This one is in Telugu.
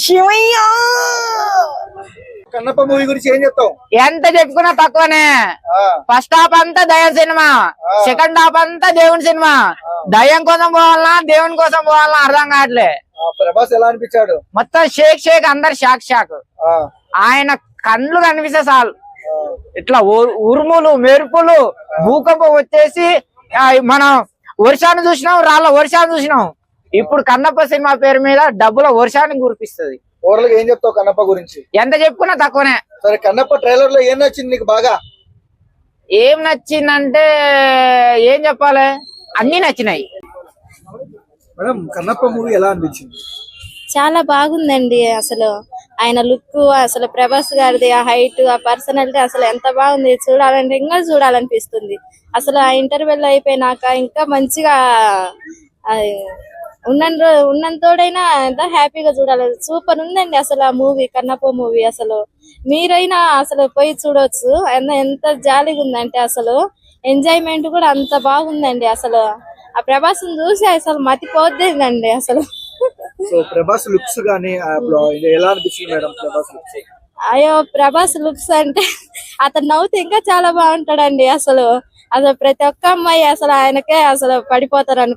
శివయ్య కన్నప్ప మూవీ గురించి ఏం చెప్తావు? ఎంత చెప్పుకున్నా తక్కువనే. ఫస్ట్ హాఫ్ అంతా దయ్యం సినిమా, సెకండ్ హాఫ్ అంతా దేవుని సినిమా. దయ్యం కోసం పోవాలన్నా దేవుని కోసం పోవాలన్నా అర్థం కావట్లే. ప్రభాస్ ఎలా అనిపించాడు? మొత్తం షేక్ అందరు షాక్. ఆయన కళ్ళు కనిపిస్తే చాలు ఇట్లా ఉరుములు మెరుపులు భూకంపం వచ్చేసి మనం వర్షాన్ని చూసినాం, రాళ్ళ వర్షాన్ని చూసినాం. ఇప్పుడు కన్నప్ప సినిమా పేరు మీద డబ్బుల వర్షాన్ని కురిపిస్తుంది. ఓవరాల్ గా ఏం చెప్తావు కన్నప్ప గురించి? ఎంత చెప్పుకున్నా తక్కువనే. సరే, కన్నప్ప ట్రైలర్ లో ఏం నచ్చింది నీకు బాగా? ఏం నచ్చిందంటే ఏం చెప్పాలి, అన్ని నచ్చినాయి. మేడం, కన్నప్ప మూవీ ఎలా అనిపించింది? చాలా బాగుందండి. అసలు ఆయన లుక్, అసలు ప్రభాస్ గారిది ఆ హైట్, ఆ పర్సనాలిటీ అసలు ఎంత బాగుంది. చూడాలంటే ఇంకా చూడాలనిపిస్తుంది. అసలు ఆ ఇంటర్వెల్ అయిపోయినాక ఇంకా మంచిగా ఉన్నంతోడైనా ఎంత హ్యాపీగా చూడాలి. సూపర్ ఉందండి అసలు ఆ మూవీ, కన్నప్ప మూవీ. అసలు మీరైనా అసలు పోయి చూడొచ్చు. ఎంత జాలీగా ఉందంటే అసలు ఎంజాయ్మెంట్ కూడా అంత బాగుందండి. అసలు ఆ ప్రభాస్ చూసి అసలు మతిపోద్దేనండి అసలు. సో ప్రభాస్ లుక్స్ గానీ ఎలా అనిపించింది మేడం? ప్రభాస్ లుక్స్, అయ్యో ప్రభాస్ లుక్స్ అంటే అతను నవ్వుతే ఇంకా చాలా బాగుంటాడండి. అసలు ప్రతి ఒక్క అమ్మాయి అసలు ఆయనకే అసలు పడిపోతారు